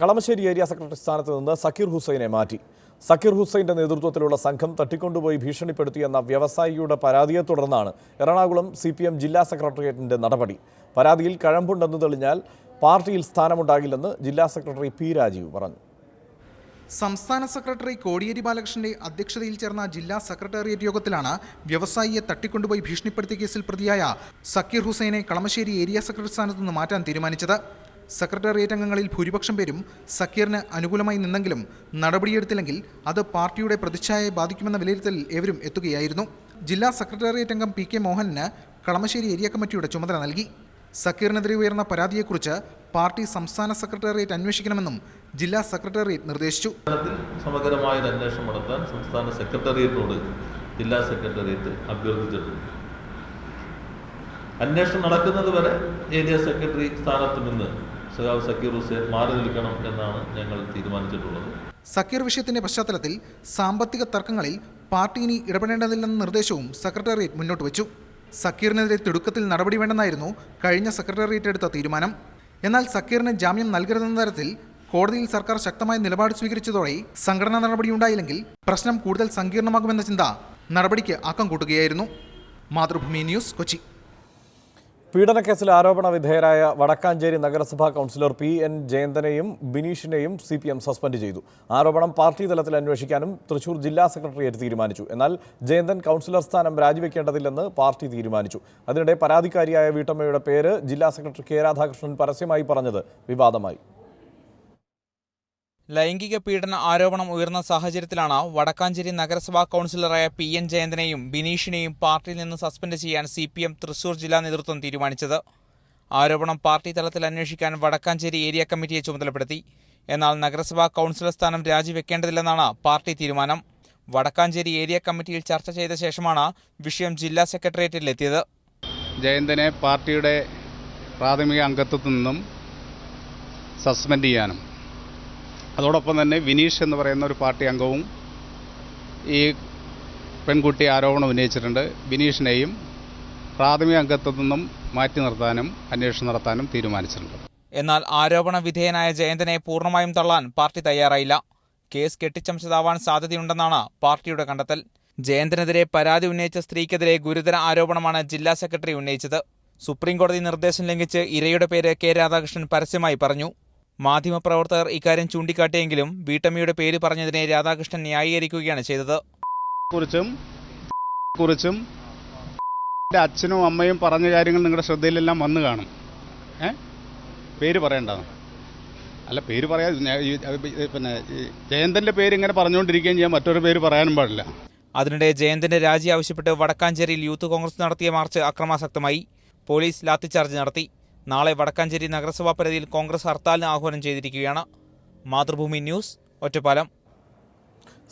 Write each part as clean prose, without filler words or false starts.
Kalamassery area secretary സ്ഥാനത്ത് നിന്ന് സക്കീർ ഹുസൈനെ മാറ്റി. സക്കീർ ഹുസൈന്റെ നേതൃത്വത്തിലുള്ള സംഘം തട്ടിക്കൊണ്ടുപോയി ഭീഷണിപ്പെടുത്തിയെന്ന വ്യവസായിയുടെ പരാതിയെ തുടർന്നാണ് എറണാകുളം CPM ജില്ലാ സെക്രട്ടേറിയറ്റിന്റെ നടപടി. പരാതിയിൽ കഴമ്പുണ്ടെന്ന് തെളിഞ്ഞാൽ പാർട്ടിയിൽ സ്ഥാനമുണ്ടാകില്ലെന്ന് ജില്ലാ സെക്രട്ടറി P. രാജീവ് പറഞ്ഞു. സംസ്ഥാന സെക്രട്ടറി കോടിയേരി ബാലകൃഷ്ണന്റെ അധ്യക്ഷതയിൽ ചേർന്ന ജില്ലാ സെക്രട്ടേറിയറ്റ് യോഗത്തിലാണ് വ്യവസായിയെ തട്ടിക്കൊണ്ടുപോയി ഭീഷണിപ്പെടുത്തിയ കേസിൽ പ്രതിയായ സക്കീർ ഹുസൈനെ കളമശ്ശേരി ഏരിയ സെക്രട്ടറി സ്ഥാനത്ത് നിന്ന് മാറ്റാൻ തീരുമാനിച്ചത്. സെക്രട്ടേറിയറ്റ് അംഗങ്ങളിൽ ഭൂരിപക്ഷം പേരും സക്കീറിന് അനുകൂലമായി നിന്നെങ്കിലും നടപടിയെടുത്തില്ലെങ്കിൽ അത് പാർട്ടിയുടെ പ്രതിച്ഛായയെ ബാധിക്കുമെന്ന വിലയിരുത്തലിൽ ഏവരും എത്തുകയായിരുന്നു. ജില്ലാ സെക്രട്ടേറിയറ്റ് അംഗം PK മോഹനന് കളമശ്ശേരി ഏരിയ കമ്മിറ്റിയുടെ ചുമതല നൽകി. സക്കീറിനെതിരെ ഉയർന്ന പരാതിയെക്കുറിച്ച് പാർട്ടി സംസ്ഥാന സെക്രട്ടേറിയറ്റ് അന്വേഷിക്കണമെന്നും ജില്ലാ സെക്രട്ടേറിയറ്റ് നിർദ്ദേശിച്ചു. സമഗ്രമായ അന്വേഷണം നടത്താൻ സംസ്ഥാന സെക്രട്ടേറിയറ്റിനോട് ജില്ലാ സെക്രട്ടേറിയറ്റ് അഭ്യർത്ഥിച്ചിട്ടുണ്ട്. അന്വേഷണം നടക്കുന്നത് വരെ ഏരിയ സെക്രട്ടറി സ്ഥാനത്ത് നിന്ന് സക്കീർ ഹുസൈൻ മാറി നിൽക്കണം എന്നാണ് ഞങ്ങൾ തീരുമാനിച്ചിട്ടുള്ളത്. സക്കീർ വിഷയത്തിന്റെ പശ്ചാത്തലത്തിൽ സാമ്പത്തിക തർക്കങ്ങളിൽ പാർട്ടി ഇനി ഇടപെടേണ്ടതില്ലെന്ന നിർദ്ദേശവും സെക്രട്ടേറിയറ്റ് മുന്നോട്ട് വെച്ചു. സക്കീറിനെതിരെ തിടുക്കത്തിൽ നടപടി വേണ്ടെന്നായിരുന്നു കഴിഞ്ഞ സെക്രട്ടേറിയറ്റ് എടുത്ത തീരുമാനം. എന്നാൽ സക്കീറിന് ജാമ്യം നൽകരുതെന്ന തരത്തിൽ കോടതിയിൽ സർക്കാർ ശക്തമായ നിലപാട് സ്വീകരിച്ചതോടെ സംഘടനാ നടപടിയുണ്ടായില്ലെങ്കിൽ പ്രശ്നം കൂടുതൽ സങ്കീർണമാകുമെന്ന ചിന്ത നടപടിക്ക് ആക്കം കൂട്ടുകയായിരുന്നു. മാതൃഭൂമി ന്യൂസ്, കൊച്ചി. പീഡനക്കേസിൽ ആരോപണ വിധേയരായ വടക്കാഞ്ചേരി നഗരസഭാ കൗൺസിലർ PN ജയന്തനെയും ബിനീഷിനെയും CPM സസ്പെൻഡ് ചെയ്തു. ആരോപണം പാർട്ടി തലത്തിൽ അന്വേഷിക്കാനും തൃശൂർ ജില്ലാ സെക്രട്ടേറിയറ്റ് തീരുമാനിച്ചു. എന്നാൽ ജയന്തൻ കൗൺസിലർ സ്ഥാനം രാജിവെക്കേണ്ടതില്ലെന്ന് പാർട്ടി തീരുമാനിച്ചു. അതിനിടെ പരാതിക്കാരിയായ വീട്ടമ്മയുടെ പേര് ജില്ലാ സെക്രട്ടറി K. രാധാകൃഷ്ണൻ പരസ്യമായി പറഞ്ഞത് വിവാദമായി. ലൈംഗിക പീഡന ആരോപണം ഉയർന്ന സാഹചര്യത്തിലാണ് വടക്കാഞ്ചേരി നഗരസഭാ കൗൺസിലറായ PN ജയന്തനെയും ബിനീഷിനെയും പാർട്ടിയിൽ നിന്ന് സസ്പെൻഡ് ചെയ്യാൻ CPM തൃശൂർ ജില്ലാ നേതൃത്വം തീരുമാനിച്ചത്. ആരോപണം പാർട്ടി തലത്തിൽ അന്വേഷിക്കാൻ വടക്കാഞ്ചേരി ഏരിയ കമ്മിറ്റിയെ ചുമതലപ്പെടുത്തി. എന്നാൽ നഗരസഭാ കൗൺസിലർ സ്ഥാനം രാജിവെക്കേണ്ടതില്ലെന്നാണ് പാർട്ടി തീരുമാനം. വടക്കാഞ്ചേരി ഏരിയ കമ്മിറ്റിയിൽ ചർച്ച ചെയ്ത ശേഷമാണ് വിഷയം ജില്ലാ സെക്രട്ടേറിയറ്റിലെത്തിയത്. ജയന്തനെ പാർട്ടിയുടെ പ്രാഥമിക അംഗത്വത്തിൽ നിന്നും സസ്പെൻഡ് ചെയ്യാനും അതോടൊപ്പം തന്നെ വിനീഷ് എന്ന് പറയുന്ന ഒരു പാർട്ടി അംഗവും ഈ പെൺകുട്ടി ആരോപണം ഉന്നയിച്ചിട്ടുണ്ട്. ബിനീഷിനെയും പ്രാഥമിക അംഗത്വത്തിൽ നിന്നും മാറ്റി നിർത്താനും അന്വേഷണം നടത്താനും തീരുമാനിച്ചിട്ടുണ്ട്. എന്നാൽ ആരോപണ വിധേയനായ ജയന്തനെ പൂർണ്ണമായും തള്ളാൻ പാർട്ടി തയ്യാറായില്ല. കേസ് കെട്ടിച്ചമച്ചതാവാൻ സാധ്യതയുണ്ടെന്നാണ് പാർട്ടിയുടെ കണ്ടെത്തൽ. ജയന്തനെതിരെ പരാതി ഉന്നയിച്ച സ്ത്രീക്കെതിരെ ഗുരുതര ആരോപണമാണ് ജില്ലാ സെക്രട്ടറി ഉന്നയിച്ചത്. സുപ്രീംകോടതി നിർദ്ദേശം ലംഘിച്ച് ഇരയുടെ പേര് K. രാധാകൃഷ്ണൻ പരസ്യമായി പറഞ്ഞു. മാധ്യമപ്രവർത്തകർ ഇക്കാര്യം ചൂണ്ടിക്കാട്ടിയെങ്കിലും വീട്ടമ്മയുടെ പേര് പറഞ്ഞതിനെ രാധാകൃഷ്ണൻ ന്യായീകരിക്കുകയാണ് ചെയ്തത്. കുറിച്ചും അച്ഛനും അമ്മയും പറഞ്ഞ കാര്യങ്ങൾ നിങ്ങളുടെ ശ്രദ്ധയിലെല്ലാം വന്നു കാണും. പേര് പറയേണ്ടതാണ്. അല്ല, പേര് പറയാൻ പിന്നെ ജയന്തന്റെ പേര് ഇങ്ങനെ പറഞ്ഞുകൊണ്ടിരിക്കുകയും ചെയ്യാൻ മറ്റൊരു പേര് പറയാനും പാടില്ല. അതിനിടെ ജയന്തന്റെ രാജി ആവശ്യപ്പെട്ട് വടക്കാഞ്ചേരിയിൽ യൂത്ത് കോൺഗ്രസ് നടത്തിയ മാർച്ച് അക്രമാസക്തമായി. പോലീസ് ലാത്തിച്ചാർജ് നടത്തി. നാളെ വടക്കാഞ്ചേരി നഗരസഭാ പരിധിയിൽ കോൺഗ്രസ് ഹർത്താലിന് ആഹ്വാനം ചെയ്തിരിക്കുകയാണ്. മാതൃഭൂമി ന്യൂസ്, ഒറ്റപ്പാലം.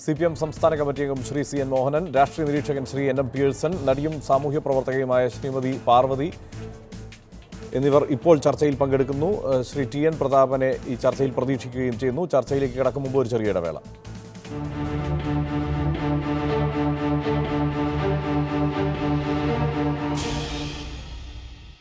CPM സംസ്ഥാന കമ്മിറ്റി അംഗം ശ്രീ CN മോഹനൻ, രാഷ്ട്രീയ നിരീക്ഷകൻ ശ്രീ NM പിയേഴ്സൺ, നടിയും സാമൂഹ്യ പ്രവർത്തകയുമായ ശ്രീമതി പാർവതി എന്നിവർ ഇപ്പോൾ ചർച്ചയിൽ പങ്കെടുക്കുന്നു. ശ്രീ TN പ്രതാപനെ ഈ ചർച്ചയിൽ പ്രതീക്ഷിക്കുകയും ചെയ്യുന്നു. ചർച്ചയിലേക്ക് കടക്കും മുമ്പ് ഒരു ചെറിയ ഇടവേള.